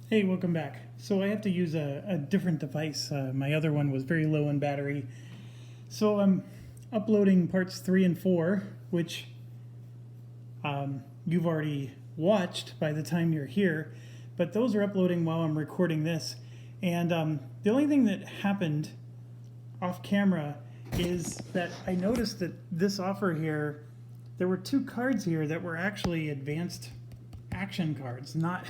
Hey, welcome back. So I have to use a different device. My other one was very low in battery. So I'm uploading parts 3 and 4, which you've already watched by the time you're here. But those are uploading while I'm recording this. And the only thing that happened off camera is that I noticed that this offer here, there were 2 cards here that were actually advanced action cards, not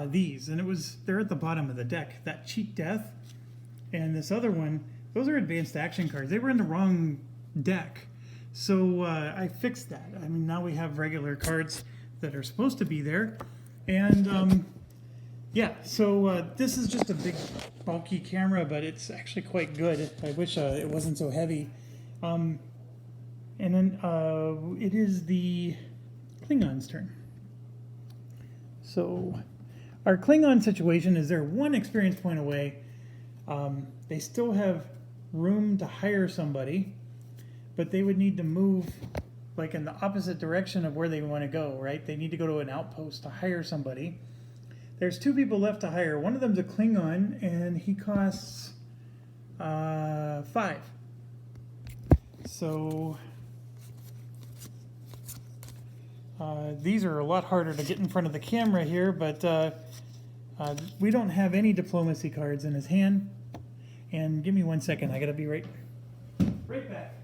these, and they're at the bottom of the deck. That Cheat Death and this other one, those are advanced action cards. They were in the wrong deck, so I fixed that. I mean, now we have regular cards that are supposed to be there, and yeah. So this is just a big, bulky camera, but it's actually quite good. I wish it wasn't so heavy. And then it is the Klingon's turn. So our Klingon situation is they're 1 experience point away. They still have room to hire somebody, but they would need to move like in the opposite direction of where they want to go, right? They need to go to an outpost to hire somebody. There's 2 people left to hire. One of them's a Klingon, and he costs 5. So these are a lot harder to get in front of the camera here, but we don't have any diplomacy cards in his hand. And give me 1 second, I gotta be right back.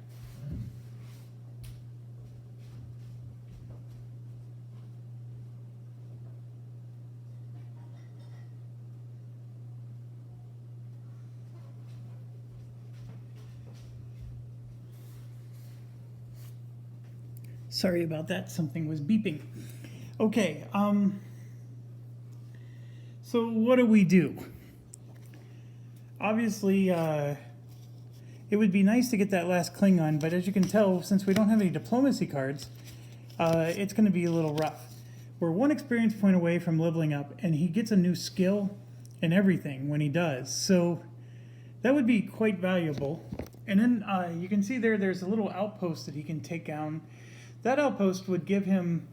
Sorry about that, something was beeping. Okay, so what do we do? Obviously, it would be nice to get that last Klingon, but as you can tell, since we don't have any diplomacy cards, it's going to be a little rough. We're 1 experience point away from leveling up, and he gets a new skill and everything when he does. So that would be quite valuable. And then you can see there's a little outpost that he can take down. That outpost would give him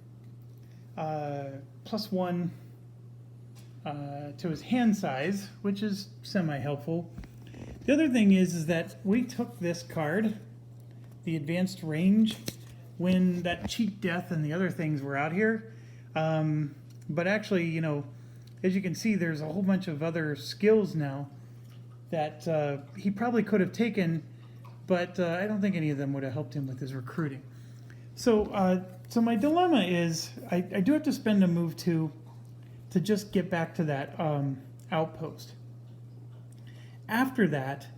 +1 to his hand size, which is semi-helpful. The other thing is that we took this card, the advanced range, when that Cheat Death and the other things were out here. But actually, you know, as you can see, there's a whole bunch of other skills now that he probably could have taken, but I don't think any of them would have helped him with his recruiting. So, so my dilemma is I do have to spend a move to just get back to that outpost. After that,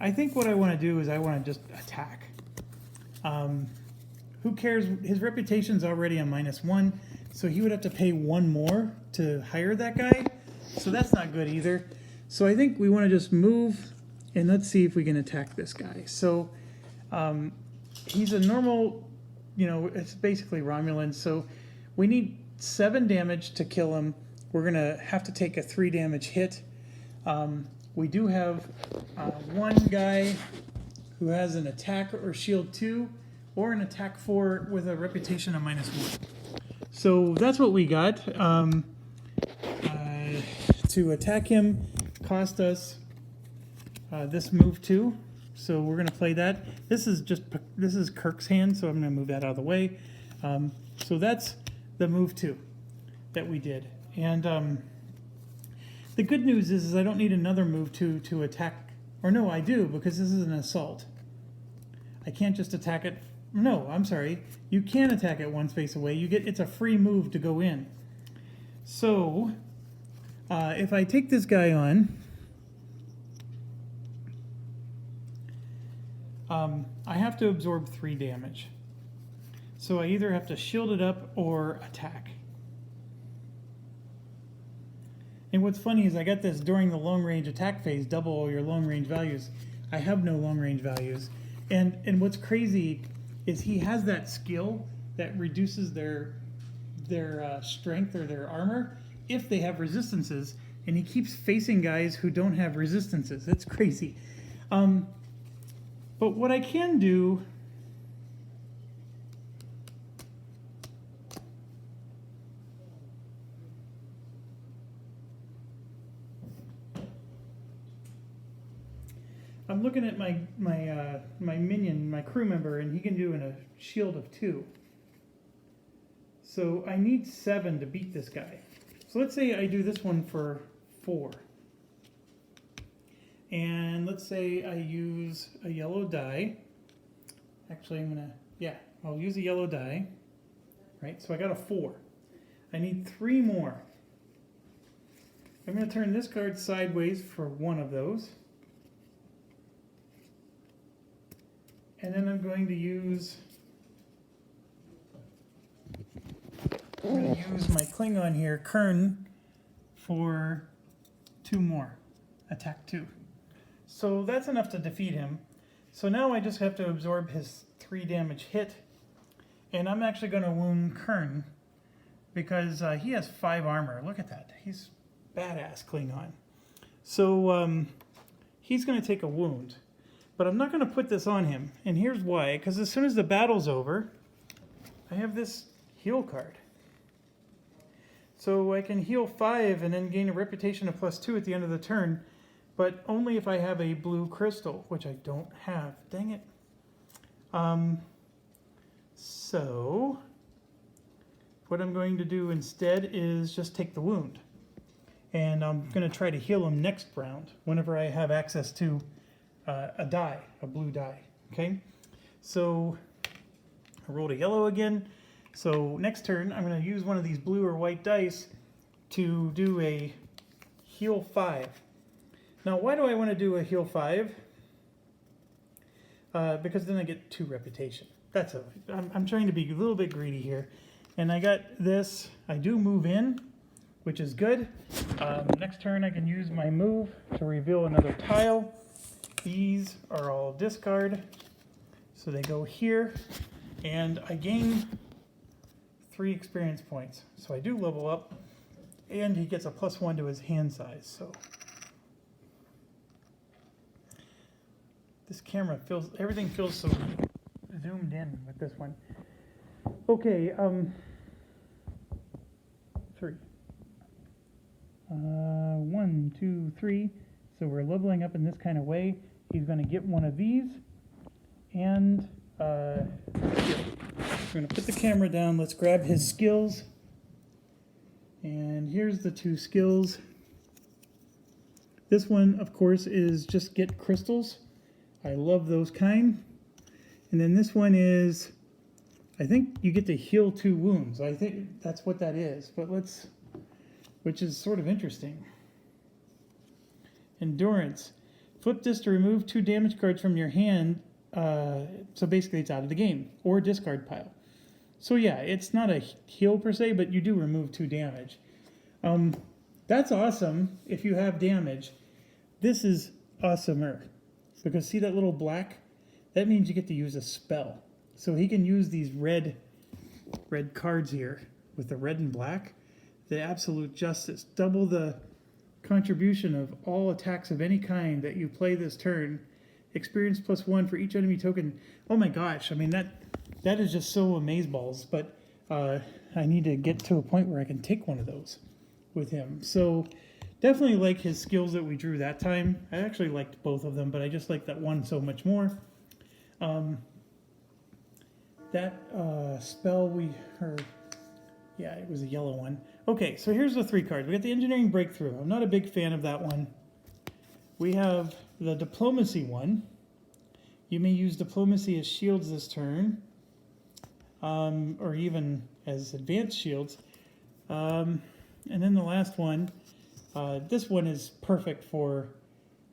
I think what I want to do is I want to just attack. Who cares? His reputation's already a -1, so he would have to pay 1 more to hire that guy. So that's not good either. So I think we want to just move, and let's see if we can attack this guy. So he's a normal, you know, it's basically Romulan, so we need 7 damage to kill him. We're going to have to take a 3 damage hit. We do have 1 guy who has an attack or shield 2 or an attack 4 with a reputation of -1. So that's what we got. To attack him cost us this move 2. So we're going to play that. This is Kirk's hand, so I'm going to move that out of the way. So that's the move 2 that we did. And the good news is I don't need another move 2 to attack. Or no, I do, because this is an assault. I can't just attack it. No, I'm sorry. You can attack it 1 space away. It's a free move to go in. So if I take this guy on, I have to absorb 3 damage. So I either have to shield it up or attack. And what's funny is I got this during the long range attack phase, double all your long range values. I have no long range values. And what's crazy is he has that skill that reduces their strength or their armor if they have resistances, and he keeps facing guys who don't have resistances. That's crazy. But what I can do I'm looking at my minion, my crew member, and he can do in a shield of 2. So I need 7 to beat this guy. So let's say I do this one for 4. And let's say I use a yellow die. Actually, I'll use a yellow die. Right, so I got a 4. I need 3 more. I'm going to turn this card sideways for one of those. And then I'm going to use my Klingon here, Kern, for 2 more. Attack 2. So that's enough to defeat him. So now I just have to absorb his 3 damage hit. And I'm actually going to wound Kern because he has 5 armor. Look at that. He's badass Klingon. So he's going to take a wound. But I'm not going to put this on him. And here's why. Because as soon as the battle's over, I have this heal card. So I can heal 5 and then gain a reputation of +2 at the end of the turn. But only if I have a blue crystal, which I don't have. Dang it. So what I'm going to do instead is just take the wound. And I'm going to try to heal him next round whenever I have access to a die, a blue die. Okay, so I rolled a yellow again. So next turn, I'm going to use one of these blue or white dice to do a heal 5. Now, why do I want to do a heal 5? Because then I get 2 reputation. I'm trying to be a little bit greedy here. And I got this. I do move in, which is good. Next turn, I can use my move to reveal another tile. These are all discard. So they go here. And I gain 3 experience points. So I do level up. And he gets a +1 to his hand size. So this camera everything feels so zoomed in with this one. Okay, 3. 1, 2, 3. So we're leveling up in this kind of way. He's going to get one of these. And we're going to put the camera down. Let's grab his skills. And here's the 2 skills. This one, of course, is just get crystals. I love those kind. And then this one is, I think you get to heal 2 wounds. I think that's what that is. But which is sort of interesting. Endurance. Flip this to remove 2 damage cards from your hand. So basically it's out of the game. Or discard pile. So yeah, it's not a heal per se, but you do remove 2 damage. That's awesome if you have damage. This is awesomer. Because see that little black? That means you get to use a spell. So he can use these red cards here with the red and black. The absolute justice. Double the contribution of all attacks of any kind that you play this turn. Experience +1 for each enemy token. Oh my gosh, I mean that is just so amazeballs. But I need to get to a point where I can take one of those with him. So definitely like his skills that we drew that time. I actually liked both of them, but I just like that one so much more. That spell it was a yellow one. Okay, so here's the 3 cards. We got the Engineering Breakthrough. I'm not a big fan of that one. We have the Diplomacy one. You may use Diplomacy as shields this turn, or even as advanced shields. And then the last one, this one is perfect for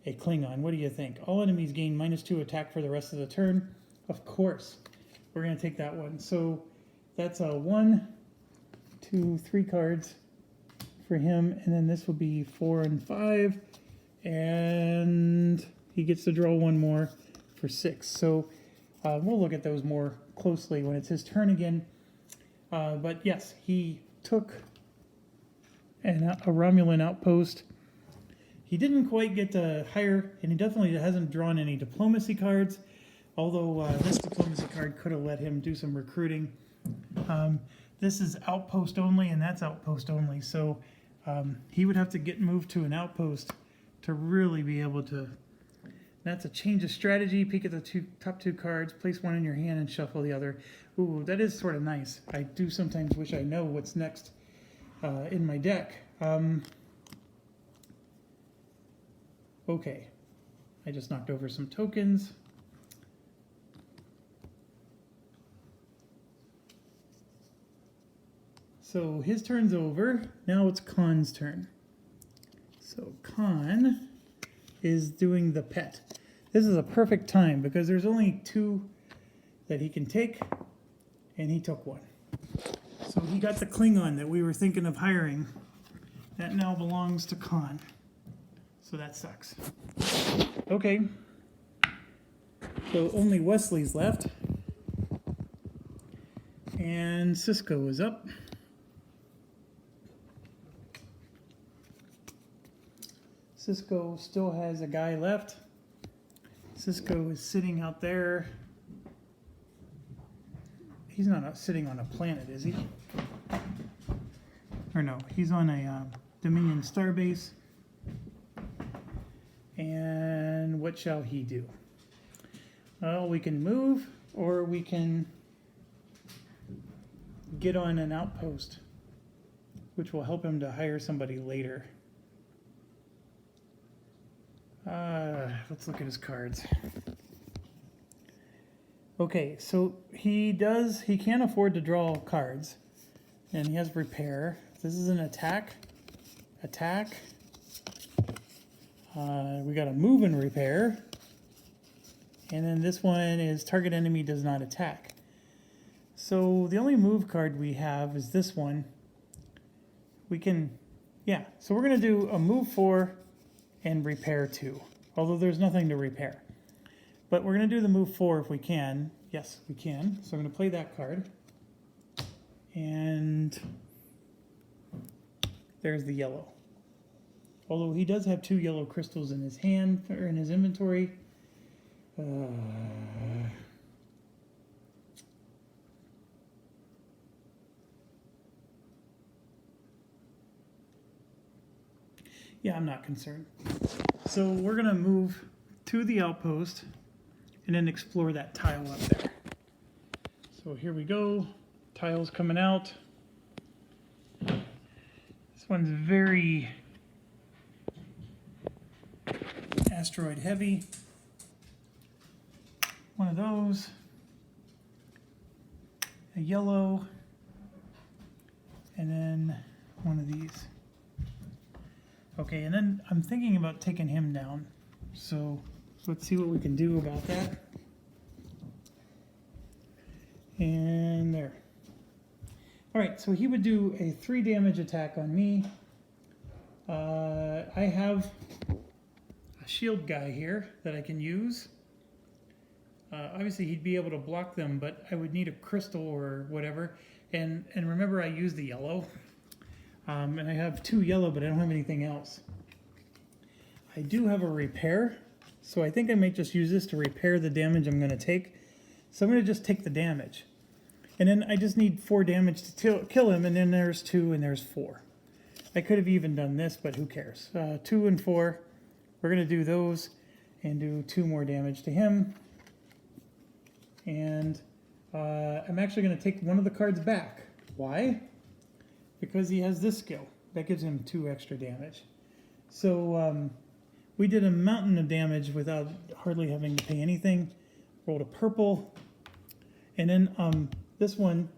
a Klingon. What do you think? All enemies gain -2 attack for the rest of the turn. Of course, we're going to take that one. So that's a 1, 2, 3 cards for him, and then this will be 4 and 5, and he gets to draw 1 more for 6. So we'll look at those more closely when it's his turn again. But yes, he took a Romulan outpost. He didn't quite get to hire, and he definitely hasn't drawn any diplomacy cards, although this diplomacy card could have let him do some recruiting. This is outpost only, and that's outpost only, so he would have to get moved to an outpost to really be able to That's a change of strategy. Peek at the top two cards, place one in your hand and shuffle the other. Ooh, that is sort of nice. I do sometimes wish I know what's next in my deck. Okay, I just knocked over some tokens. So his turn's over. Now it's Khan's turn. So Khan is doing the pet. This is a perfect time because there's only 2 that he can take, and he took 1. So he got the Klingon that we were thinking of hiring. That now belongs to Khan. So that sucks. Okay. So only Wesley's left. And Cisco is up. Cisco still has a guy left. Cisco is sitting out there. He's not sitting on a planet, is he? Or no, he's on a Dominion starbase. And what shall he do? Well, we can move, or we can get on an outpost, which will help him to hire somebody later. Let's look at his cards. Okay, so he can't afford to draw cards, and he has repair. This is an attack. We got a move and repair, and then this one is target enemy does not attack. So the only move card we have is this one. We can, yeah, so we're going to do a move 4 and repair 2, although there's nothing to repair. But we're going to do the move 4 if we can. Yes, we can. So I'm going to play that card. And there's the yellow. Although he does have 2 yellow crystals in his hand, or in his inventory. Yeah, I'm not concerned. So we're going to move to the outpost and then explore that tile up there. So here we go. Tiles coming out. This one's very asteroid heavy. One of those. A yellow. And then one of these. Okay, and then I'm thinking about taking him down. So let's see what we can do about that. And there. All right, so he would do a 3 damage attack on me. I have a shield guy here that I can use. Obviously, he'd be able to block them, but I would need a crystal or whatever. And remember, I used the yellow. And I have 2 yellow, but I don't have anything else. I do have a repair, so I think I might just use this to repair the damage I'm going to take. So I'm going to just take the damage. And then I just need 4 damage to kill him, and then there's 2 and there's 4. I could have even done this, but who cares? 2 and 4. We're going to do those and do 2 more damage to him. And I'm actually going to take one of the cards back. Why? Because he has this skill. That gives him 2 extra damage. So we did a mountain of damage without hardly having to pay anything. Rolled a purple. And then this one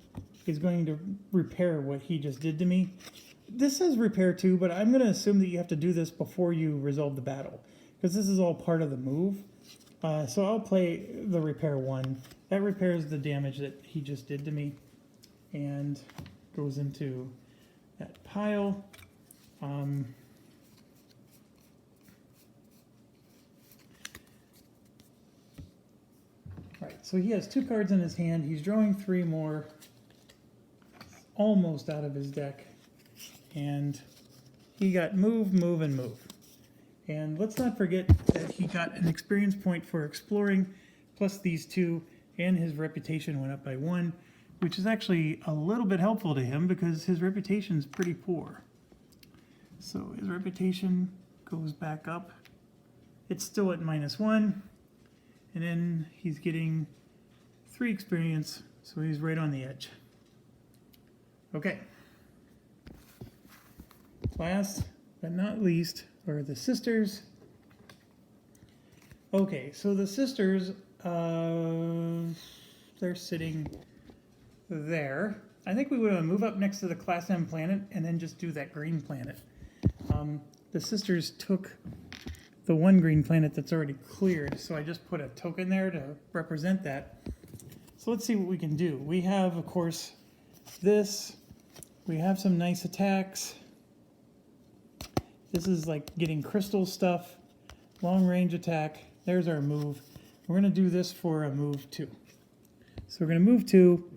is going to repair what he just did to me. This says repair 2, but I'm going to assume that you have to do this before you resolve the battle, because this is all part of the move. So I'll play the repair 1. That repairs the damage that he just did to me and goes into that pile. Right, so he has 2 cards in his hand. He's drawing 3 more, almost out of his deck. And he got move, move, and move. And let's not forget that he got an experience point for exploring, plus these 2, and his reputation went up by 1, which is actually a little bit helpful to him because his reputation's pretty poor. So his reputation goes back up. it's still at -1. And then he's getting 3 experience, so he's right on the edge. Okay. Last but not least are the sisters. Okay, so the sisters, they're sitting there. I think we want to move up next to the Class M planet and then just do that green planet. The sisters took the one green planet that's already cleared, so I just put a token there to represent that. So let's see what we can do. We have, of course, this. We have some nice attacks. This is like getting crystal stuff, long range attack. There's our move. We're going to do this for a move 2. So we're going to move 2,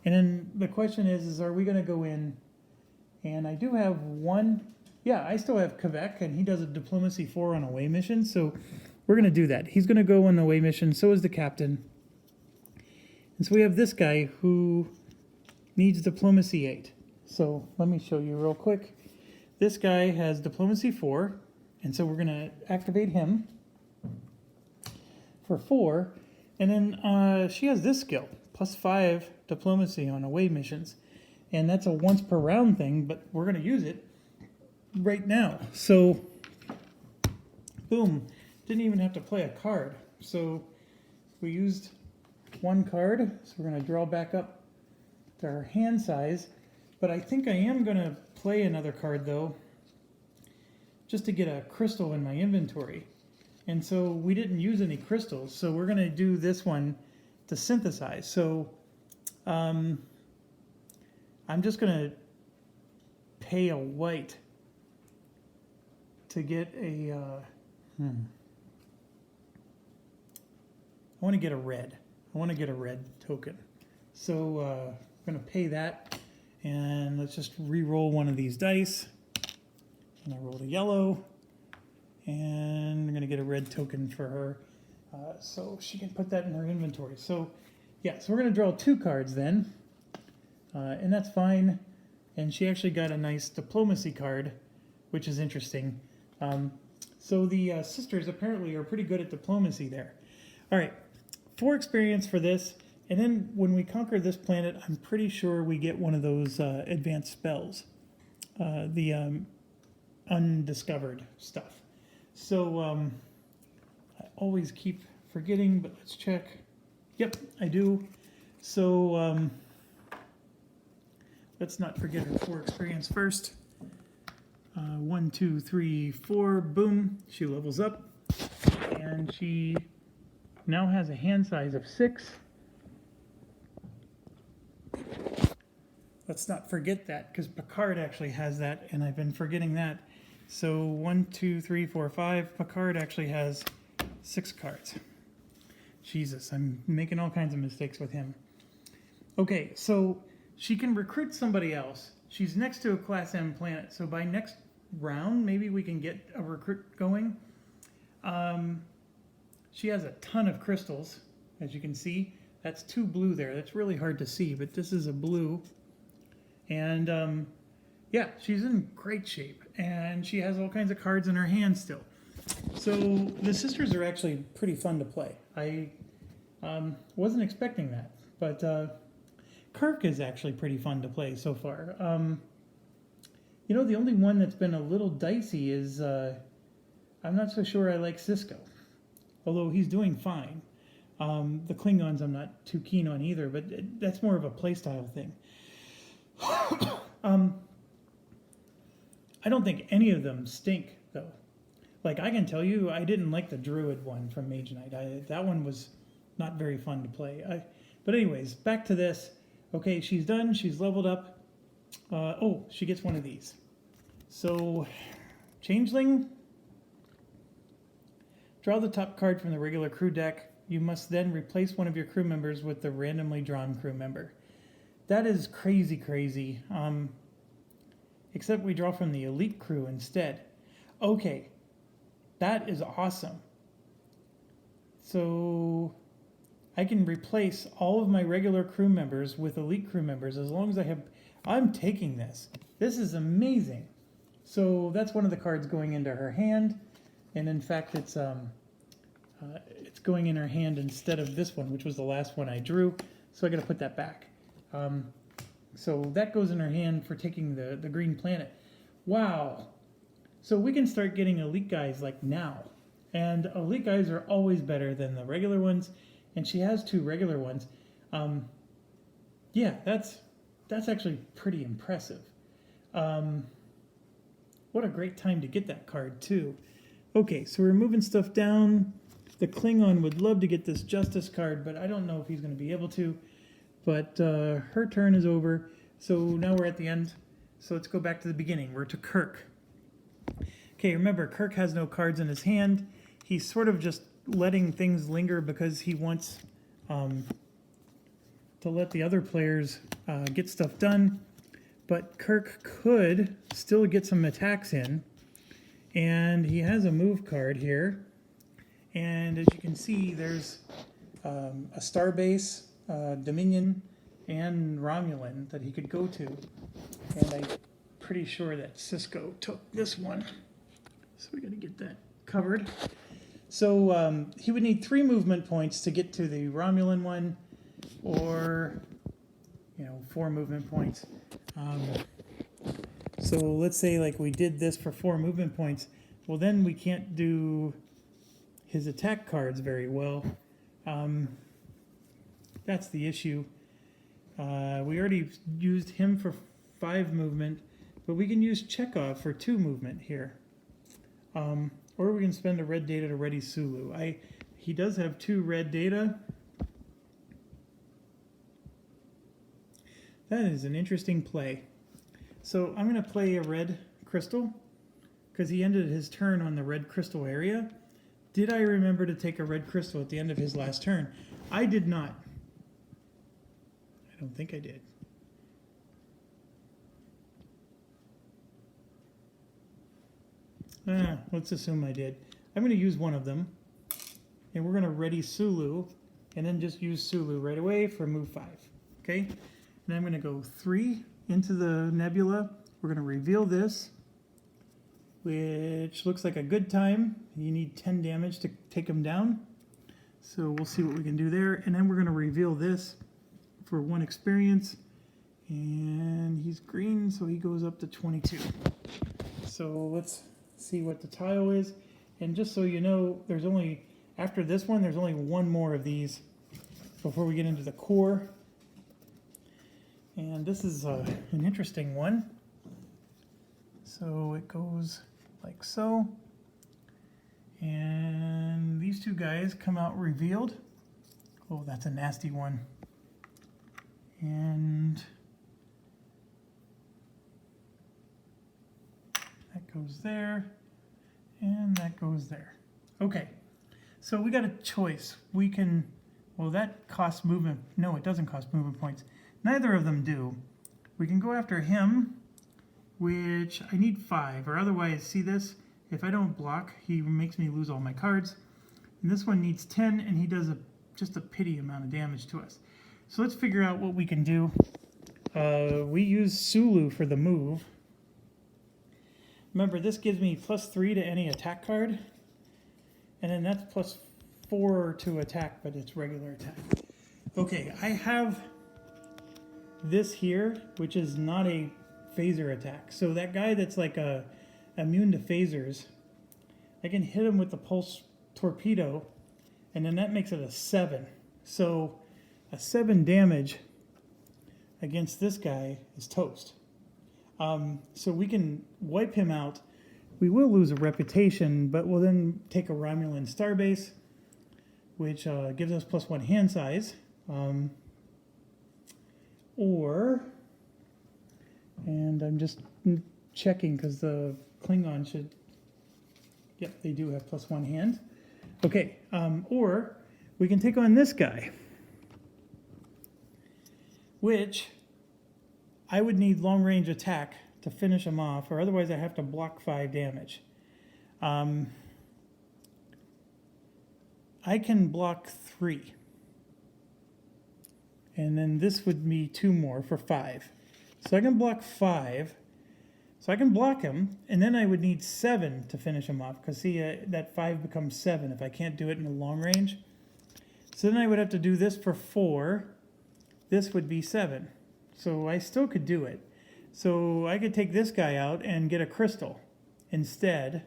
and then the question is are we going to go in? And I do have one. Yeah, I still have Quebec, and he does a Diplomacy 4 on away mission, so we're going to do that. He's going to go on the away mission, so is the captain. And so we have this guy who needs Diplomacy 8. So let me show you real quick. This guy has Diplomacy 4, and so we're going to activate him for 4. And then she has this skill, +5 Diplomacy on away missions. And that's a once per round thing, but we're going to use it right now. So, boom. Didn't even have to play a card. So we used one card, so we're going to draw back up to our hand size. But I think I am going to play another card, though, just to get a crystal in my inventory. And so we didn't use any crystals, so we're going to do this one to synthesize. So I'm just going to pay a white to get a... I want to get a red. I want to get a red token. So I'm going to pay that. And let's just re-roll one of these dice. And I rolled a yellow. And I'm going to get a red token for her. So she can put that in her inventory. So, yeah, so we're going to draw 2 cards then. And that's fine. And she actually got a nice Diplomacy card, which is interesting. So the sisters apparently are pretty good at Diplomacy there. All right, 4 experience for this. And then when we conquer this planet, I'm pretty sure we get one of those advanced spells, the undiscovered stuff. So I always keep forgetting, but let's check. Yep, I do. So let's not forget her 4 experience first. 1, 2, 3, 4, boom, she levels up. And she now has a hand size of 6. Let's not forget that, because Picard actually has that, and I've been forgetting that. So 1, 2, 3, 4, 5. Picard actually has 6 cards. Jesus, I'm making all kinds of mistakes with him. Okay, so she can recruit somebody else. She's next to a Class M planet, so by next round, maybe we can get a recruit going. She has a ton of crystals, as you can see. That's 2 blue there. That's really hard to see, but this is a blue. And yeah, she's in great shape, and she has all kinds of cards in her hand still. So the sisters are actually pretty fun to play. I wasn't expecting that, but Kirk is actually pretty fun to play so far. You know, the only one that's been a little dicey is I'm not so sure I like Cisco, although he's doing fine. The Klingons I'm not too keen on either, but that's more of a playstyle thing. I don't think any of them stink, though. Like, I can tell you, I didn't like the Druid one from Mage Knight. That one was not very fun to play. But anyways, back to this. Okay, she's done. She's leveled up. Oh, she gets one of these. So, Changeling. Draw the top card from the regular crew deck. You must then replace one of your crew members with the randomly drawn crew member. That is crazy, crazy. Except we draw from the elite crew instead. Okay, that is awesome. So I can replace all of my regular crew members with elite crew members as long as I have... I'm taking this. This is amazing. So that's one of the cards going into her hand. And in fact, it's it's going in her hand instead of this one, which was the last one I drew. So I got to put that back. So that goes in her hand for taking the green planet. Wow. So we can start getting elite guys like now. And elite guys are always better than the regular ones. And she has 2 regular ones. Yeah, that's actually pretty impressive. What a great time to get that card too. Okay, so we're moving stuff down. The Klingon would love to get this Justice card, but I don't know if he's going to be able to. But her turn is over. So now we're at the end. So let's go back to the beginning. We're to Kirk. Okay, remember, Kirk has no cards in his hand. He's sort of just letting things linger because he wants to let the other players get stuff done. But Kirk could still get some attacks in. And he has a move card here. And as you can see, there's a Starbase, Dominion, and Romulan that he could go to. And I'm pretty sure that Cisco took this one. So we got to get that covered. So he would need 3 movement points to get to the Romulan one, or 4 movement points. So let's say like we did this for 4 movement points. Well, then we can't do his attack cards very well. That's the issue. We already used him for 5 movement, but we can use Chekhov for 2 movement here. Or we can spend a red data to ready Sulu. He does have 2 red data. That is an interesting play. So I'm going to play a red crystal because he ended his turn on the red crystal area. Did I remember to take a red crystal at the end of his last turn? I did not. I don't think I did. Let's assume I did. I'm going to use one of them. And we're going to ready Sulu. And then just use Sulu right away for move 5. Okay? And I'm going to go 3 into the nebula. We're going to reveal this, which looks like a good time. You need 10 damage to take him down. So we'll see what we can do there. And then we're going to reveal this for 1 experience. And he's green, so he goes up to 22. So let's see what the tile is. And just so you know, there's only, after this one, there's only 1 more of these before we get into the core. And this is an interesting one. So it goes like so. And these 2 guys come out revealed. Oh, that's a nasty one. And that goes there. And that goes there. Okay. So we got a choice. We can, well, that costs movement. No, it doesn't cost movement points. Neither of them do. We can go after him, which I need 5, or otherwise, see this? If I don't block, he makes me lose all my cards. And this one needs 10, and he does just a pity amount of damage to us. So let's figure out what we can do. We use Sulu for the move. Remember, this gives me +3 to any attack card. And then that's +4 to attack, but it's regular attack. Okay, I have this here, which is not a phaser attack. So that guy that's like immune to phasers, I can hit him with the pulse torpedo, and then that makes it a 7. So a 7 damage against this guy is toast. So we can wipe him out. We will lose a reputation, but we'll then take a Romulan Starbase, which gives us +1 hand size. And I'm just checking because the Klingon should, yep, they do have +1 hand. Okay, or we can take on this guy, which I would need long range attack to finish him off, or otherwise I have to block 5 damage. I can block 3. And then this would be 2 more for 5. So I can block 5. So I can block him, and then I would need 7 to finish him off, because see, that 5 becomes 7 if I can't do it in the long range. So then I would have to do this for 4. This would be 7. So I still could do it. So I could take this guy out and get a crystal instead.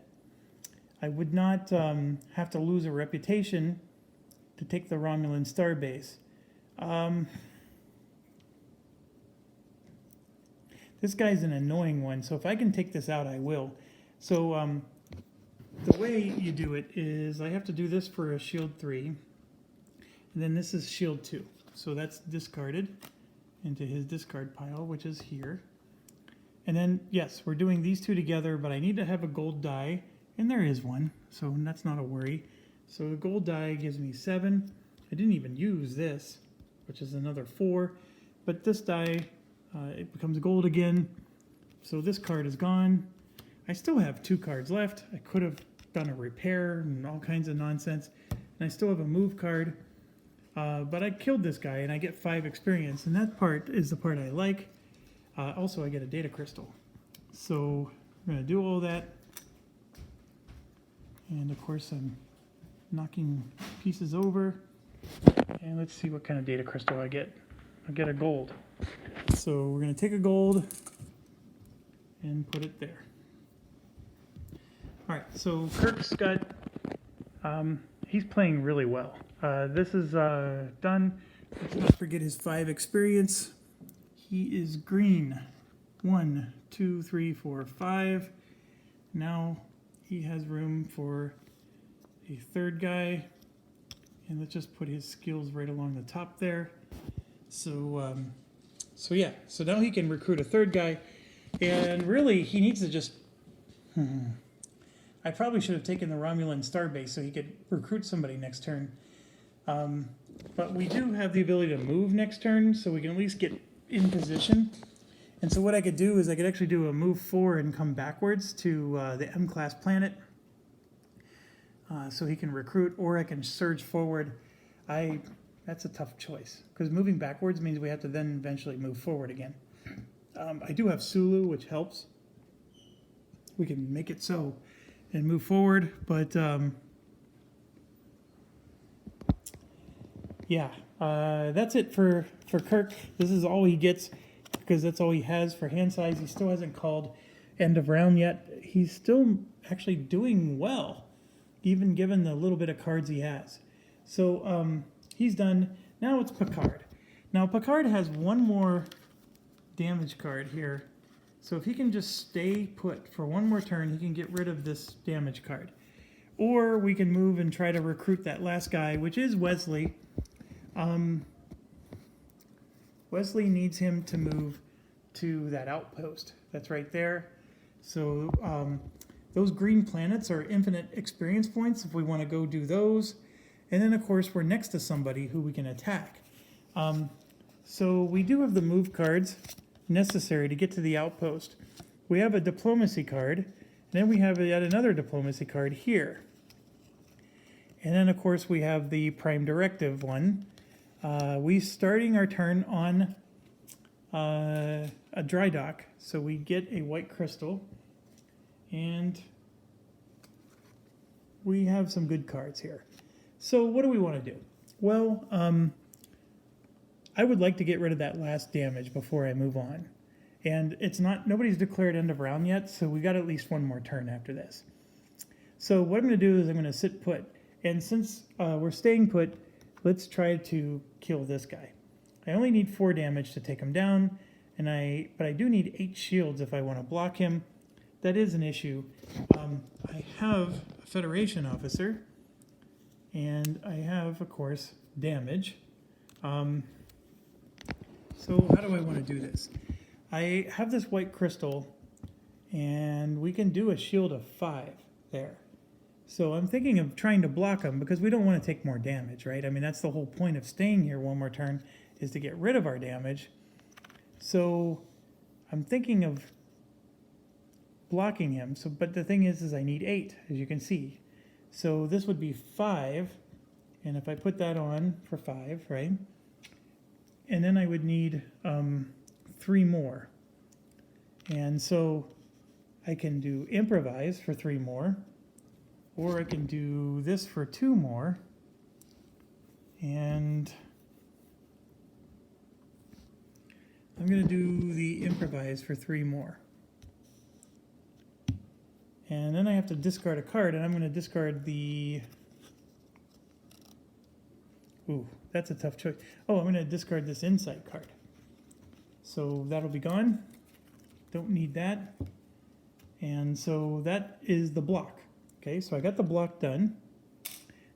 I would not have to lose a reputation to take the Romulan starbase. This guy's an annoying one, so if I can take this out, I will. So the way you do it is I have to do this for a shield 3, and then this is shield 2. So that's discarded into his discard pile, which is here. And then, yes, we're doing these two together, but I need to have a gold die, and there is one, so that's not a worry. So the gold die gives me 7. I didn't even use this, which is another 4, but this die, it becomes gold again. So this card is gone. I still have 2 cards left. I could have done a repair and all kinds of nonsense, and I still have a move card. But I killed this guy, and I get 5 experience, and that part is the part I like. Also, I get a data crystal. So I'm going to do all that. And of course, I'm knocking pieces over. And let's see what kind of data crystal I get. I get a gold. So we're going to take a gold and put it there. All right, so Kirk's got, he's playing really well. This is done. Let's not forget his 5 experience. He is green. 1, 2, 3, 4, 5. Now he has room for a 3rd guy. And let's just put his skills right along the top there. So, yeah. So now he can recruit a 3rd guy. And really, he needs to just... I probably should have taken the Romulan starbase so he could recruit somebody next turn. But we do have the ability to move next turn, so we can at least get in position. And so what I could do is I could actually do a move 4 and come backwards to the M-class planet. So he can recruit, or I can surge forward. That's a tough choice, because moving backwards means we have to then eventually move forward again. I do have Sulu, which helps. We can make it so and move forward, but yeah, that's it for Kirk. This is all he gets, because that's all he has for hand size. He still hasn't called end of round yet. He's still actually doing well, even given the little bit of cards he has. So he's done. Now it's Picard. Now Picard has one more damage card here. So if he can just stay put for one more turn, he can get rid of this damage card. Or we can move and try to recruit that last guy, which is Wesley. Wesley needs him to move to that outpost. That's right there. So those green planets are infinite experience points if we want to go do those. And then, of course, we're next to somebody who we can attack. So we do have the move cards necessary to get to the outpost. We have a diplomacy card, and then we have yet another diplomacy card here. And then, of course, we have the prime directive one. We starting our turn on a dry dock, so we get a white crystal, and we have some good cards here. So what do we want to do? Well, I would like to get rid of that last damage before I move on. And it's not, nobody's declared end of round yet, so we got at least one more turn after this. So what I'm going to do is I'm going to sit put. And since we're staying put, let's try to kill this guy. I only need 4 damage to take him down, but I do need 8 shields if I want to block him. That is an issue. I have a Federation officer, and I have, of course, damage. So how do I want to do this? I have this white crystal, and we can do a shield of 5 there. So I'm thinking of trying to block him, because we don't want to take more damage, right? I mean, that's the whole point of staying here one more turn, is to get rid of our damage. So I'm thinking of blocking him. So, but the thing is I need 8, as you can see. So this would be 5, and if I put that on for 5, right? And then I would need 3 more. And so I can do improvise for 3 more, or I can do this for 2 more, and I'm going to do the improvise for 3 more. And then I have to discard a card, and I'm going to discard the... Ooh, that's a tough choice. Oh, I'm going to discard this insight card. So that'll be gone. Don't need that. And so that is the block. Okay, so I got the block done.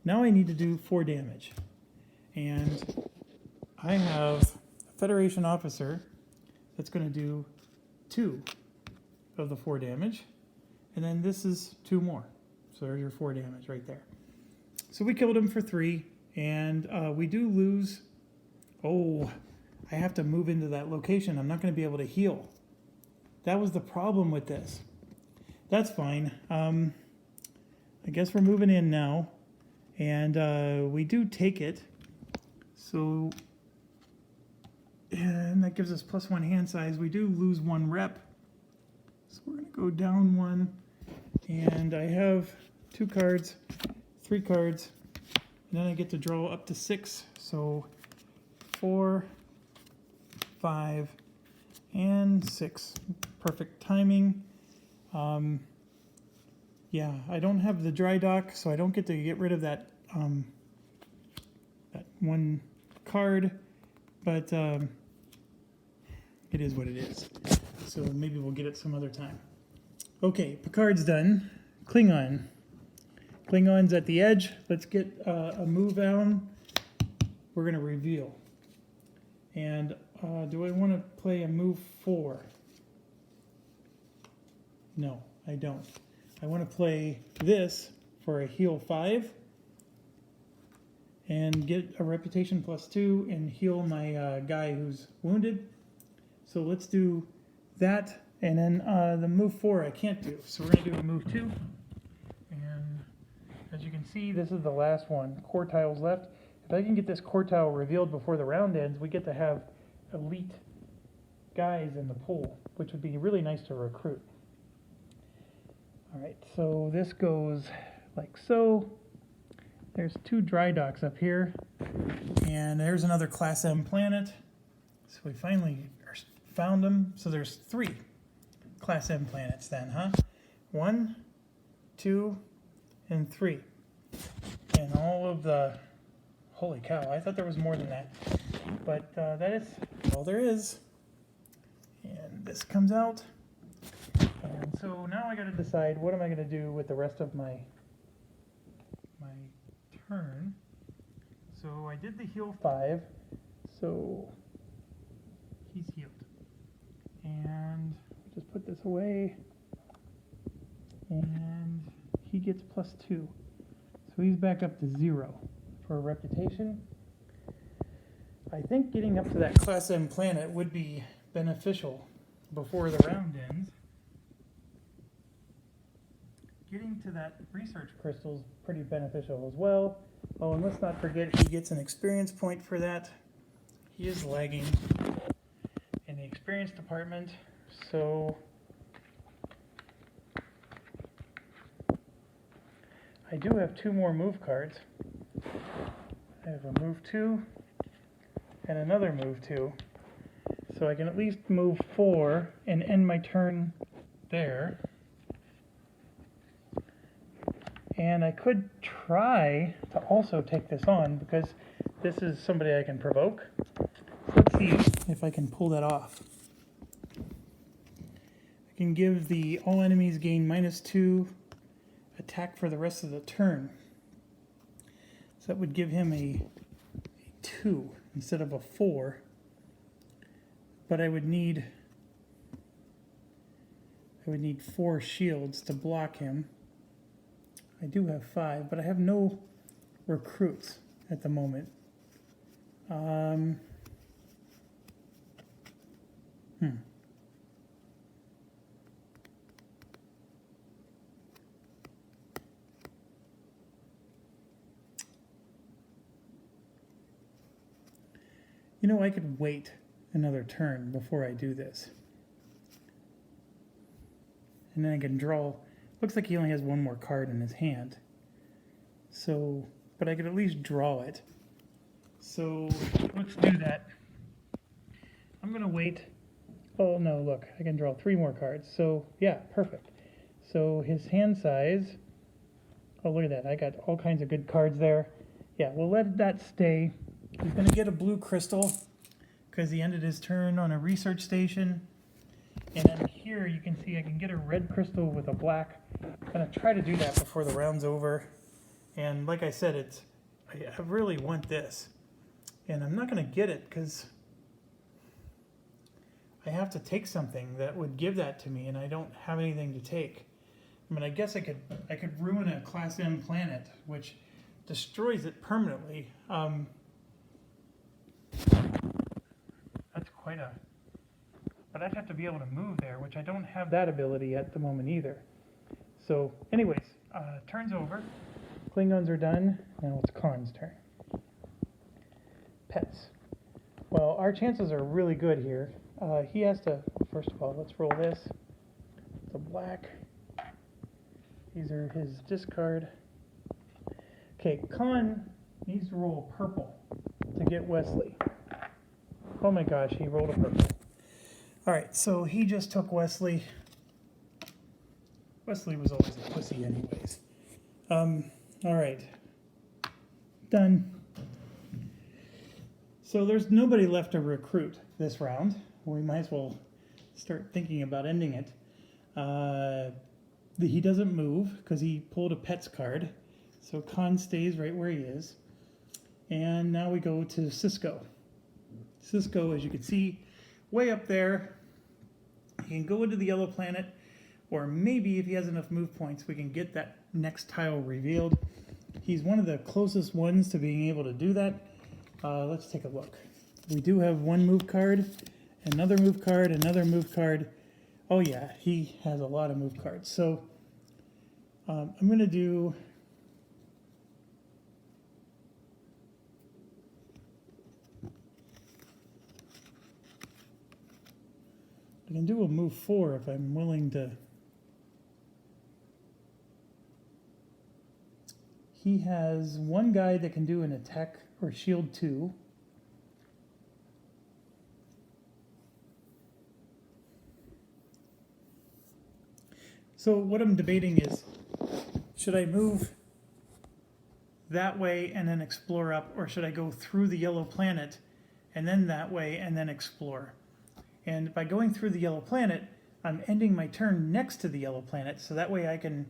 Now I need to do 4 damage. And I have a Federation officer that's going to do 2 of the 4 damage. And then this is 2 more. So there's your 4 damage right there. So we killed him for 3. And we do lose... Oh, I have to move into that location. I'm not going to be able to heal. That was the problem with this. That's fine. I guess we're moving in now. And we do take it. So... And that gives us +1 hand size. We do lose 1 rep. So we're going to go down 1. And I have 2 cards, 3 cards. And then I get to draw up to 6. So 4, 5, and 6. Perfect timing. Yeah, I don't have the dry dock, so I don't get to get rid of that that 1 card. But it is what it is. So maybe we'll get it some other time. Okay, Picard's done. Klingon. Klingon's at the edge. Let's get a move down. We're going to reveal. And do I want to play a move 4? No, I don't. I want to play this for a heal 5 and get a reputation +2 and heal my guy who's wounded. So let's do that. And then the move 4 I can't do. So we're going to do a move 2. And as you can see, this is the last one. Core tiles left. If I can get this core tile revealed before the round ends, we get to have elite guys in the pool, which would be really nice to recruit. All right, so this goes like so. There's 2 dry docks up here. And there's another Class M planet. So we finally found them. So there's 3 Class M planets then, huh? 1, 2, and 3. And all of the... Holy cow, I thought there was more than that. But that is all there is. And this comes out. And so now I got to decide what am I going to do with the rest of my turn. So I did the heal 5. So he's healed. And just put this away. And he gets +2. So he's back up to 0 for a reputation. I think getting up to that Class M planet would be beneficial before the round ends. Getting to that research crystal is pretty beneficial as well. Oh, and let's not forget he gets an experience point for that. He is lagging in the experience department, so I do have 2 more move cards. I have a move 2 and another move 2. So I can at least move 4 and end my turn there. And I could try to also take this on because this is somebody I can provoke. Let's see if I can pull that off. I can give the all enemies gain -2 attack for the rest of the turn. So that would give him a 2 instead of a 4. But I would need 4 shields to block him. I do have 5, but I have no recruits at the moment. You know, I could wait another turn before I do this. and then I can draw. Looks like he only has one more card in his hand. So, but I could at least draw it. So let's do that. I'm going to wait. Oh no, look, I can draw 3 more cards. So yeah, perfect. So his hand size, oh look at that, I got all kinds of good cards there. Yeah, we'll let that stay. He's going to get a blue crystal because he ended his turn on a research station. And then here you can see I can get a red crystal with a black. I'm going to try to do that before the round's over. And like I said, I really want this. And I'm not going to get it because I have to take something that would give that to me, and I don't have anything to take. I mean, I guess I could ruin a Class M planet, which destroys it permanently. That's quite a... But I'd have to be able to move there, which I don't have that ability at the moment either. So, anyways, turn's over. Klingons are done. Now it's Khan's turn. Pets. Well, our chances are really good here. He has to, first of all, let's roll this. The black. These are his discard. Okay, Khan needs to roll purple to get Wesley. Oh my gosh, he rolled a purple. All right, so he just took Wesley. Wesley was always a pussy anyways. All right. Done. So there's nobody left to recruit this round. We might as well start thinking about ending it. He doesn't move because he pulled a pets card. So Khan stays right where he is. And now we go to Cisco. Cisco, as you can see, way up there. He can go into the yellow planet, or maybe if he has enough move points, we can get that next tile revealed. He's one of the closest ones to being able to do that. Let's take a look. We do have one move card, another move card, another move card. Oh yeah, he has a lot of move cards. So I'm going to do... I can do a move 4 if I'm willing to. He has one guy that can do an attack or shield 2. So what I'm debating is, should I move that way and then explore up, or should I go through the yellow planet and then that way and then explore? And by going through the yellow planet, I'm ending my turn next to the yellow planet, so that way I can,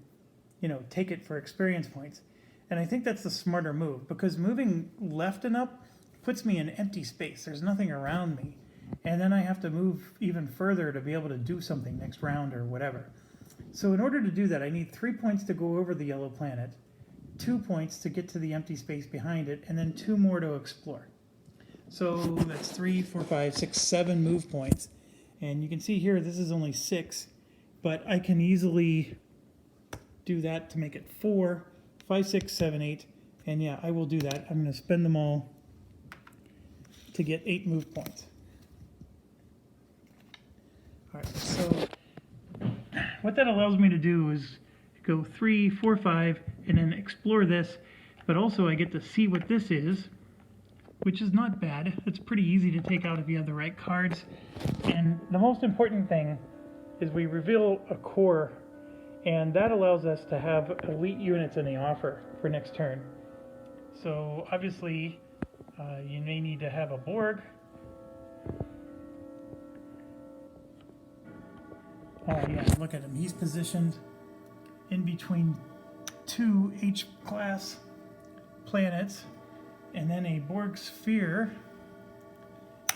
take it for experience points. And I think that's the smarter move, because moving left and up puts me in empty space. There's nothing around me. And then I have to move even further to be able to do something next round or whatever. So in order to do that, I need 3 points to go over the yellow planet, 2 points to get to the empty space behind it, and then 2 more to explore. So that's 3, 4, 5, 6, 7 move points. And you can see here, this is only 6, but I can easily do that to make it 4, 5, 6, 7, 8. And yeah, I will do that. I'm going to spend them all to get 8 move points. All right, so what that allows me to do is go 3, 4, 5, and then explore this, but also I get to see what this is, which is not bad. It's pretty easy to take out if you have the right cards. And the most important thing is we reveal a core, and that allows us to have elite units in the offer for next turn. So obviously you may need to have a Borg. Oh yeah, look at him. He's positioned in between 2 H-class planets. And then a Borg sphere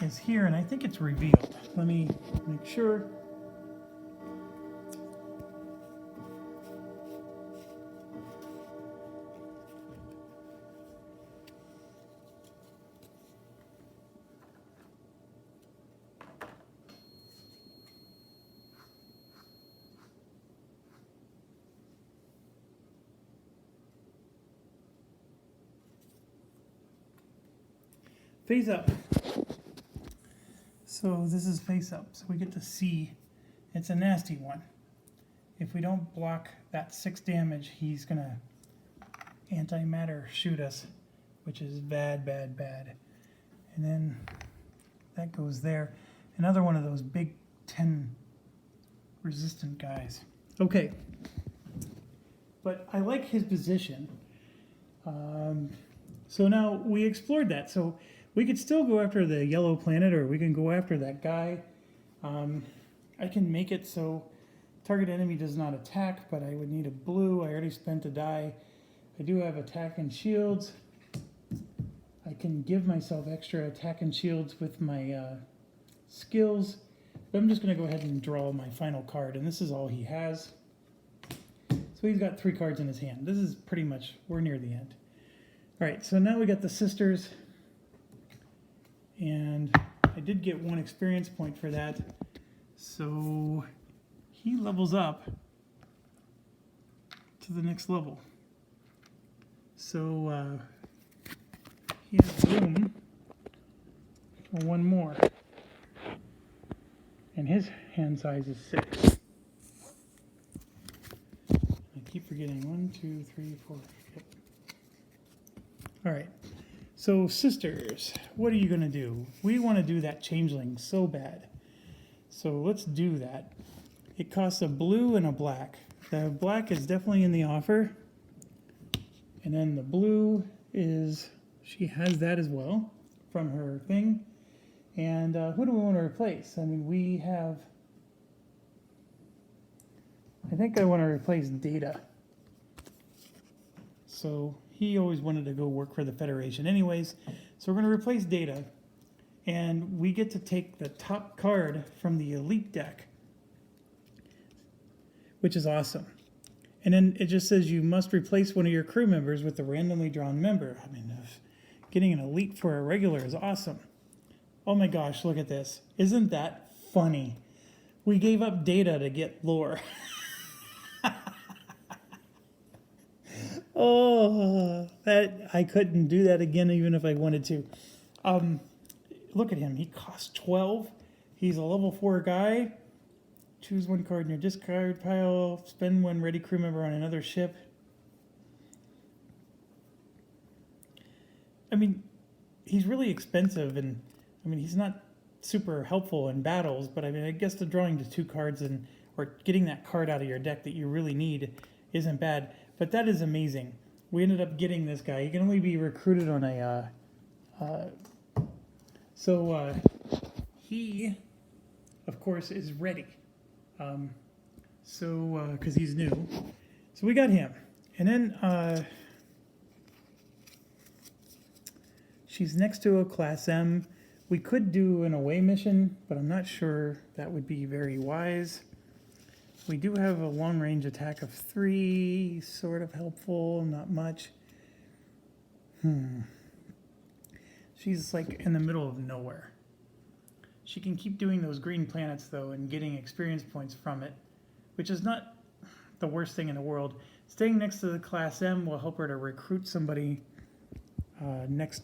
is here, and I think it's revealed. Let me make sure. Face up. So this is face up, so we get to see. It's a nasty one. if we don't block that 6 damage, he's gonna antimatter shoot us, which is bad, bad, bad. And then that goes there. Another one of those big 10 resistant guys. Okay, but I like his position. So now we explored that. So we could still go after the yellow planet, or we can go after that guy. I can make it so target enemy does not attack, but I would need a blue. I already spent a die. I do have attack and shields. I can give myself extra attack and shields with my skills. But I'm just going to go ahead and draw my final card, and this is all he has. So he's got 3 cards in his hand. This is pretty much, we're near the end. All right, so now we got the sisters, and I did get 1 experience point for that. So he levels up to the next level. So he has room for 1 more. And his hand size is 6. I keep forgetting. 1, 2, 3, 4. Yep. All right. So sisters, what are you going to do? We want to do that changeling so bad. So let's do that. It costs a blue and a black. The black is definitely in the offer. And then the blue is, she has that as well from her thing. And who do we want to replace? I mean, we have, I think I want to replace Data. So he always wanted to go work for the Federation anyways. So we're going to replace Data. And we get to take the top card from the Elite deck, which is awesome. And then it just says you must replace one of your crew members with a randomly drawn member. I mean, getting an Elite for a regular is awesome. Oh my gosh, look at this. Isn't that funny? We gave up Data to get lore. Oh, that I couldn't do that again even if I wanted to. Look at him. He costs 12. He's a level 4 guy. Choose 1 card in your discard pile. Spend 1 ready crew member on another ship. I mean, he's really expensive, and I mean, he's not super helpful in battles, but I mean, I guess the drawing to 2 cards and or getting that card out of your deck that you really need isn't bad. But that is amazing. We ended up getting this guy. He can only be recruited on a he, of course, is ready. Because he's new. So we got him. And then she's next to a Class M. We could do an away mission, but I'm not sure that would be very wise. We do have a long-range attack of 3, sort of helpful, not much. She's like in the middle of nowhere. She can keep doing those green planets, though, and getting experience points from it, which is not the worst thing in the world. Staying next to the Class M will help her to recruit somebody next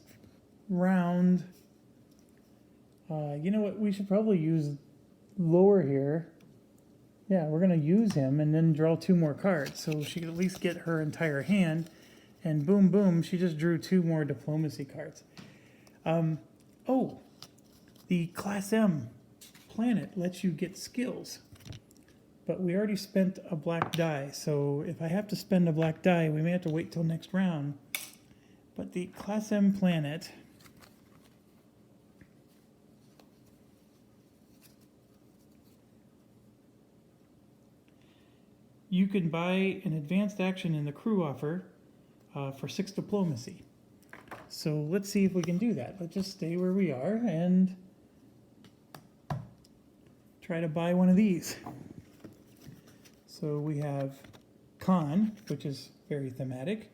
round. You know what? We should probably use Lore here. Yeah, we're going to use him and then draw 2 more cards. So she could at least get her entire hand. And boom, boom, she just drew 2 more diplomacy cards. Oh, the Class M planet lets you get skills. But we already spent a black die. So if I have to spend a black die, we may have to wait till next round. But the Class M planet... you can buy an advanced action in the crew offer for 6 diplomacy. So let's see if we can do that. Let's just stay where we are and try to buy one of these. So we have Con, which is very thematic.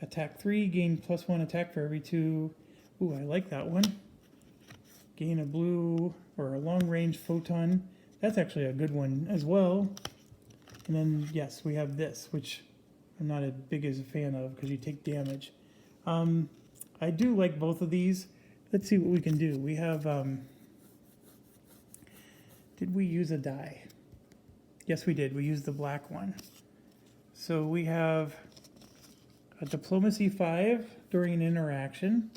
Attack 3, gain +1 attack for every 2. Ooh, I like that one. Gain a blue or a long-range photon. That's actually a good one as well. And then, yes, we have this, which I'm not as big as a fan of because you take damage. I do like both of these. Let's see what we can do. We have, did we use a die? Yes, we did. We used the black one. So we have a Diplomacy 5 during an interaction.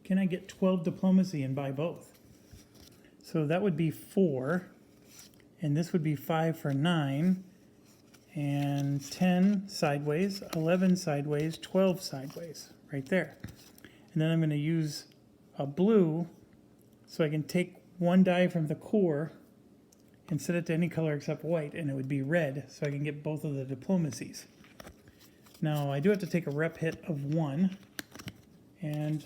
Can I get 12 diplomacy and buy both? So that would be 4, and this would be 5 for 9, and 10 sideways, 11 sideways, 12 sideways, right there. And then I'm going to use a blue so I can take one die from the core and set it to any color except white, and it would be red, so I can get both of the diplomacies. Now I do have to take a rep hit of 1, and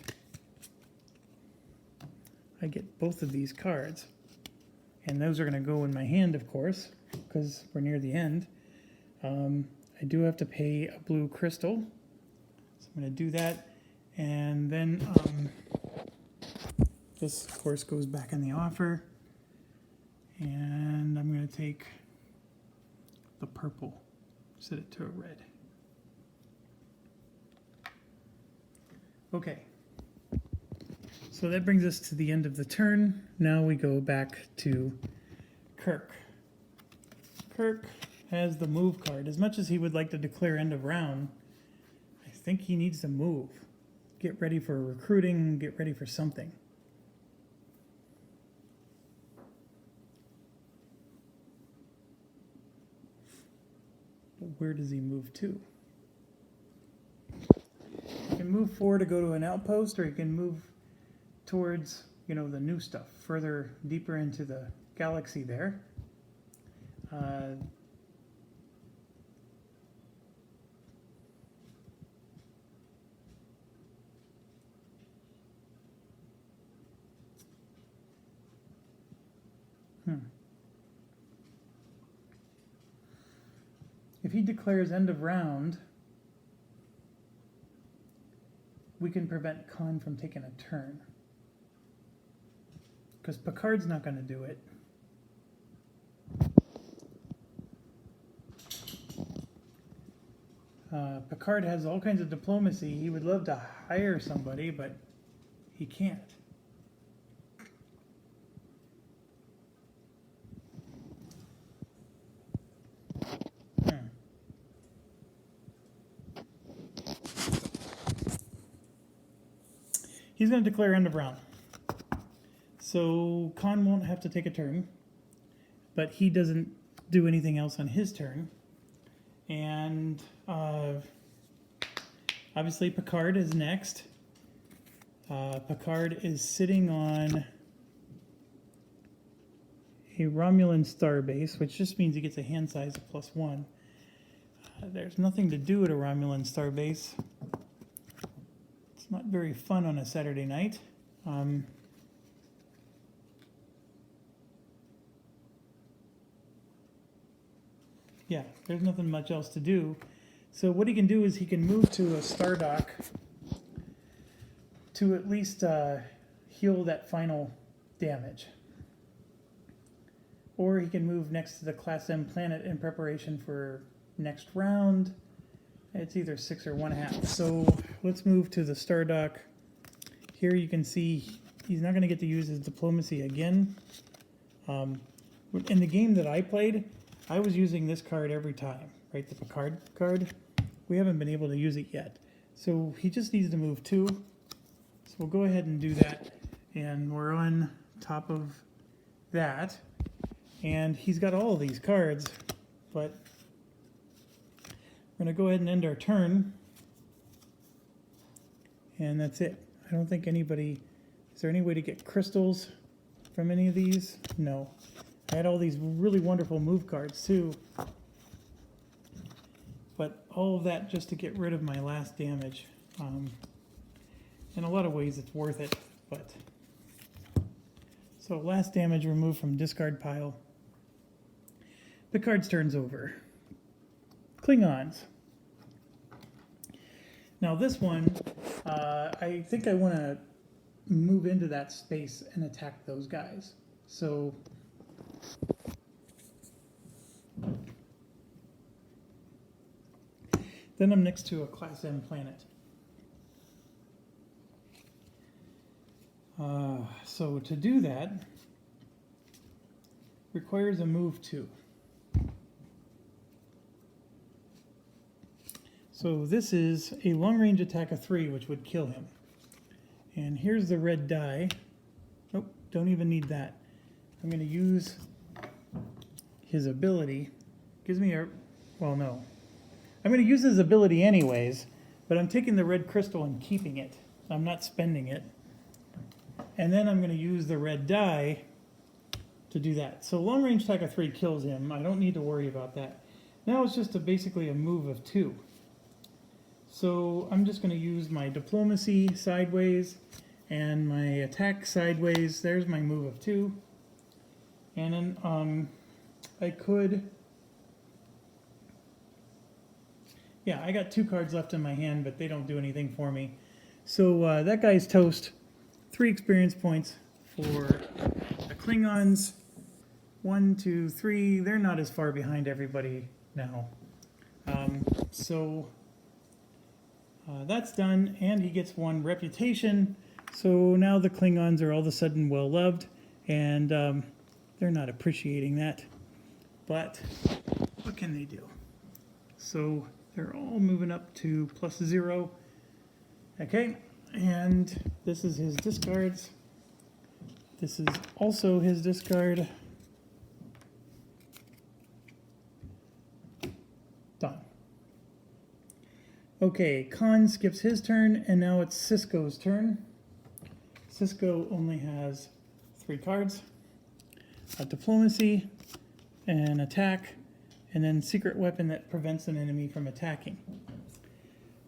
I get both of these cards, and those are going to go in my hand, of course, because we're near the end. I do have to pay a blue crystal, so I'm going to do that, and then this, of course, goes back in the offer, and I'm going to take the purple, set it to a red. Okay. So that brings us to the end of the turn. Now we go back to Kirk. Kirk has the move card. As much as he would like to declare end of round, I think he needs to move. Get ready for recruiting, get ready for something. But where does he move to? He can move forward to go to an outpost, or he can move towards, you know, the new stuff, further deeper into the galaxy there. If he declares end of round, we can prevent Khan from taking a turn. Because Picard's not going to do it. Picard has all kinds of diplomacy. He would love to hire somebody, but he can't. He's going to declare end of round. So Khan won't have to take a turn, but he doesn't do anything else on his turn. And obviously Picard is next. Picard is sitting on a Romulan starbase, which just means he gets a hand size of +1. There's nothing to do at a Romulan starbase. It's not very fun on a Saturday night. Yeah, there's nothing much else to do. So what he can do is he can move to a star dock to at least heal that final damage. Or he can move next to the Class M planet in preparation for next round. It's either 6 or 1/2. So let's move to the star dock. Here you can see he's not going to get to use his diplomacy again. In the game that I played, I was using this card every time, right? The Picard card. We haven't been able to use it yet. So he just needs to move 2. So we'll go ahead and do that. And we're on top of that. And he's got all of these cards, but we're going to go ahead and end our turn. And that's it. I don't think anybody... Is there any way to get crystals from any of these? No. I had all these really wonderful move cards too. But all of that just to get rid of my last damage. In a lot of ways it's worth it. But so last damage removed from discard pile. Picard's turn's over. Klingons. Now this one, I think I want to move into that space and attack those guys. So then I'm next to a Class M planet. So to do that requires a move 2. So this is a long-range attack of 3, which would kill him. And here's the red die. Oh, don't even need that. I'm going to use his ability. Gives me a... well, no. I'm going to use his ability anyways, but I'm taking the red crystal and keeping it. I'm not spending it. And then I'm going to use the red die to do that. So long-range attack of 3 kills him. I don't need to worry about that. Now it's just basically a move of 2. So I'm just going to use my diplomacy sideways and my attack sideways. There's my move of 2. And then I could... yeah, I got 2 cards left in my hand, but they don't do anything for me. So that guy's toast. 3 experience points for the Klingons. 1, 2, 3. They're not as far behind everybody now. That's done, and he gets 1 reputation. So now the Klingons are all of a sudden well loved, and they're not appreciating that. But what can they do? So they're all moving up to +0. Okay, and this is his discards. This is also his discard. Done. Okay, Khan skips his turn, and now it's Cisco's turn. Cisco only has 3 cards. A diplomacy, an attack, and then secret weapon that prevents an enemy from attacking.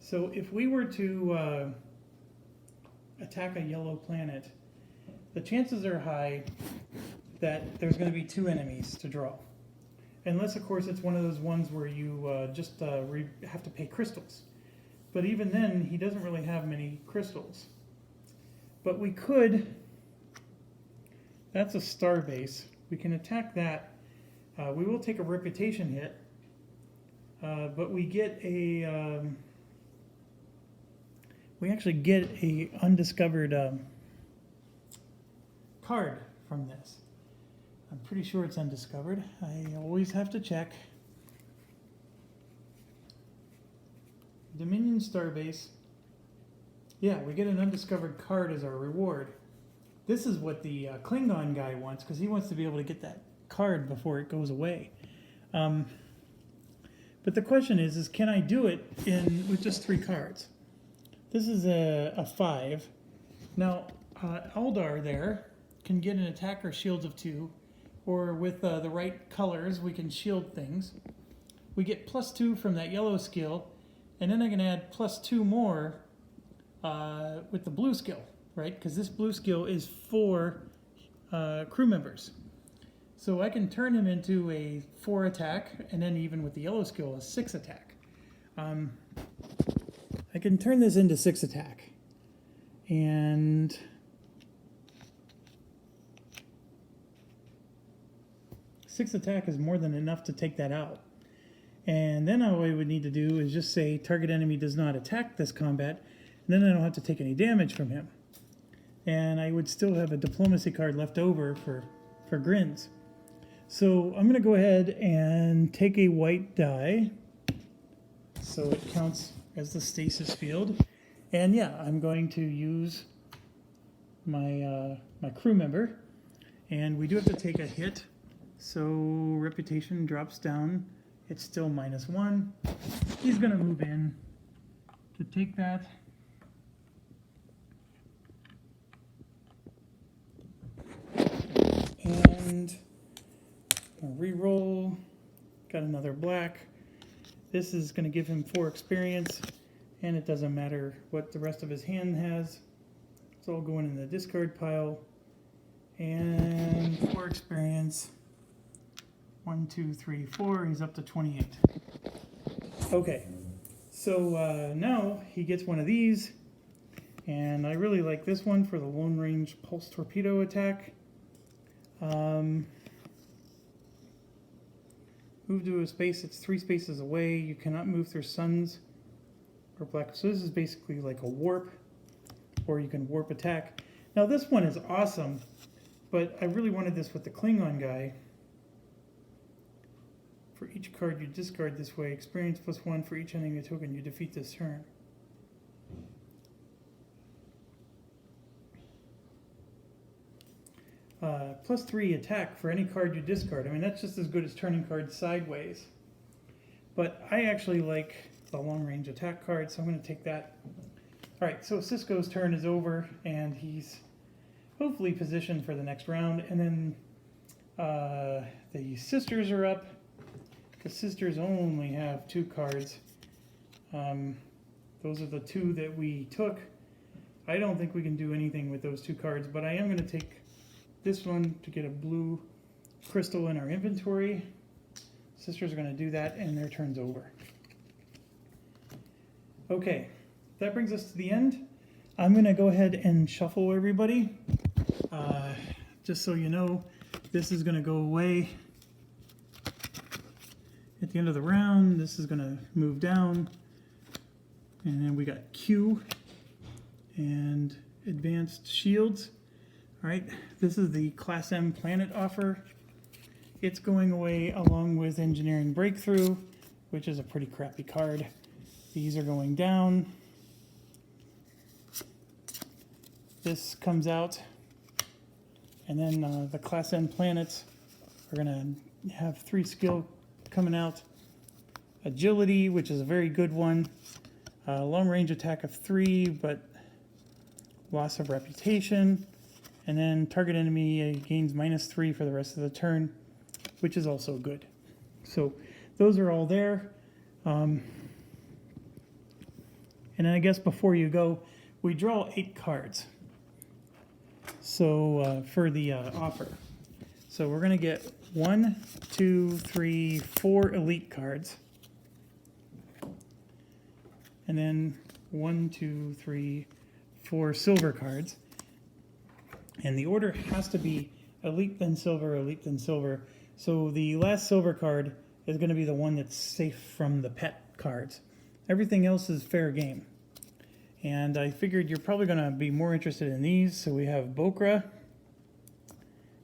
So if we were to attack a yellow planet, the chances are high that there's going to be 2 enemies to draw. Unless, of course, it's one of those ones where you just have to pay crystals. But even then, he doesn't really have many crystals. But we could... that's a star base. We can attack that. We will take a reputation hit. But we get a... we actually get a undiscovered card from this. I'm pretty sure it's undiscovered. I always have to check. Dominion Starbase. Yeah, we get an undiscovered card as our reward. This is what the Klingon guy wants, because he wants to be able to get that card before it goes away. But the question is can I do it with just 3 cards? This is a 5. Now, Eldar there can get an attack or shields of 2, or with the right colors, we can shield things. We get +2 from that yellow skill, and then I can add +2 more with the blue skill, right? Because this blue skill is for crew members. So I can turn him into a 4 attack, and then even with the yellow skill, a 6 attack. I can turn this into 6 attack. And... six attack is more than enough to take that out. And then all I would need to do is just say target enemy does not attack this combat, and then I don't have to take any damage from him. And I would still have a diplomacy card left over for grins. So I'm going to go ahead and take a white die, so it counts as the stasis field. And yeah, I'm going to use my my crew member, and we do have to take a hit. So reputation drops down. It's still -1. He's going to move in to take that. And re-roll. Got another black. This is going to give him 4 experience, and it doesn't matter what the rest of his hand has. It's all going in the discard pile. And 4 experience. 1, 2, 3, 4. He's up to 28. Okay, so now he gets one of these. And I really like this one for the long range pulse torpedo attack. Move to a space that's 3 spaces away. You cannot move through suns or black. So this is basically like a warp, or you can warp attack. Now this one is awesome, but I really wanted this with the Klingon guy. For each card you discard this way, experience +1 for each enemy token you defeat this turn. +3 attack for any card you discard. I mean, that's just as good as turning cards sideways. But I actually like the long range attack card, so I'm going to take that. Alright, so Cisco's turn is over, and he's hopefully positioned for the next round. And then the sisters are up. The sisters only have 2 cards. Those are the 2 that we took. I don't think we can do anything with those 2 cards, but I am going to take this one to get a blue crystal in our inventory. Sisters are going to do that, and their turn's over. Okay, that brings us to the end. I'm going to go ahead and shuffle everybody. Just so you know, this is going to go away at the end of the round. This is going to move down. And then we got Q and advanced shields. All right, this is the Class M planet offer. It's going away along with Engineering Breakthrough, which is a pretty crappy card. These are going down. This comes out. And then the Class M planets are going to have 3 skill coming out. Agility, which is a very good one. Long range attack of 3, but loss of reputation. And then target enemy gains -3 for the rest of the turn, which is also good. So those are all there. And then I guess before you go, we draw 8 cards. So for the offer. So we're going to get 1, 2, 3, 4 elite cards. And then 1, 2, 3, 4 silver cards. And the order has to be elite then silver, elite then silver. So the last silver card is going to be the one that's safe from the pet cards. Everything else is fair game. And I figured you're probably going to be more interested in these. So we have Bokra,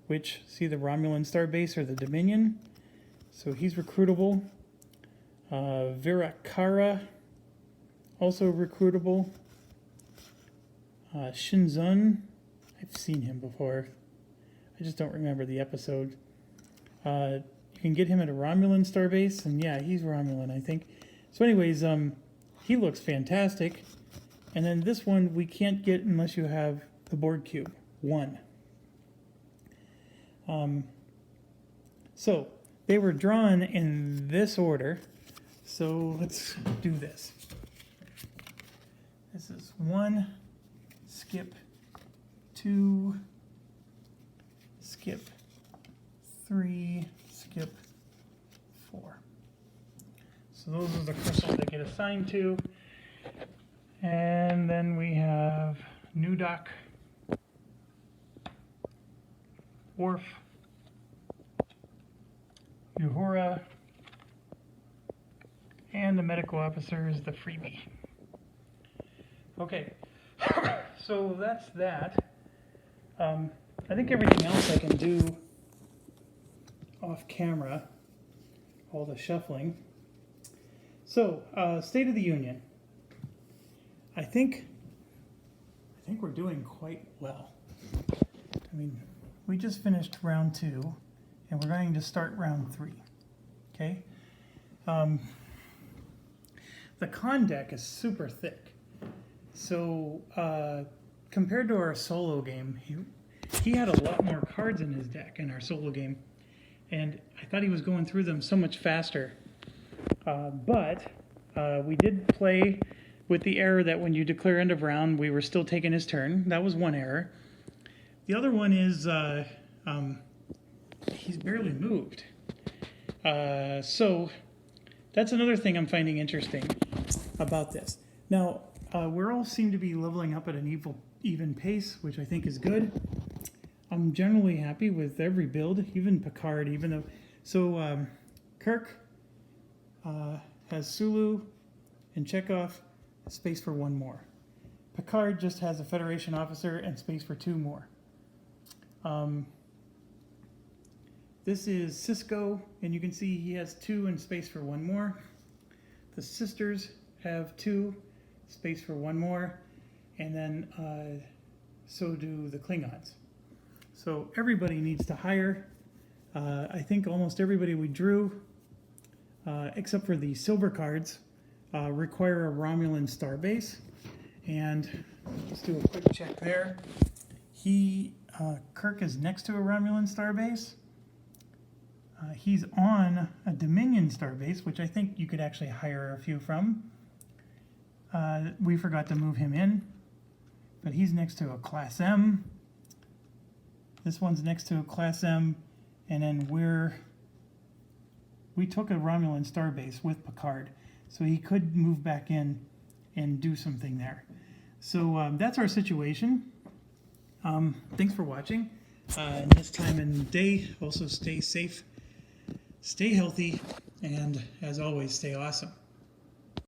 which, see the Romulan Starbase or the Dominion. So he's recruitable. Virakara, also recruitable. Shinzun, I've seen him before. I just don't remember the episode. You can get him at a Romulan Starbase, and yeah, he's Romulan, I think. So anyways, he looks fantastic. And then this one we can't get unless you have the board cube, 1. So they were drawn in this order. So let's do this. This is 1, skip 2, skip 3, skip 4. So those are the crystals that get assigned to. And then we have Nudok, Worf, Uhura, and the medical officer is the freebie. Okay, so that's that. I think everything else I can do off camera, all the shuffling. So, State of the Union. I think we're doing quite well. I mean, we just finished round 2, and we're going to start round 3. Okay? The con deck is super thick. So, compared to our solo game, he had a lot more cards in his deck in our solo game, and I thought he was going through them so much faster. But we did play with the error that when you declare end of round, we were still taking his turn. That was one error. The other one is he's barely moved. So that's another thing I'm finding interesting about this. Now, we're all seem to be leveling up at an even pace, which I think is good. I'm generally happy with every build, even Picard, even though... So Kirk has Sulu and Chekhov, space for one more. Picard just has a Federation officer and space for two more. This is Cisco, and you can see he has two and space for one more. The sisters have two, space for one more, and then so do the Klingons. So everybody needs to hire. I think almost everybody we drew, except for the silver cards, require a Romulan starbase. And let's do a quick check there. Kirk is next to a Romulan starbase. He's on a Dominion starbase, which I think you could actually hire a few from. We forgot to move him in, but he's next to a Class M. This one's next to a Class M, and then we took a Romulan starbase with Picard, so he could move back in and do something there. So that's our situation. Thanks for watching. In this time and day, also stay safe, stay healthy, and as always, stay awesome.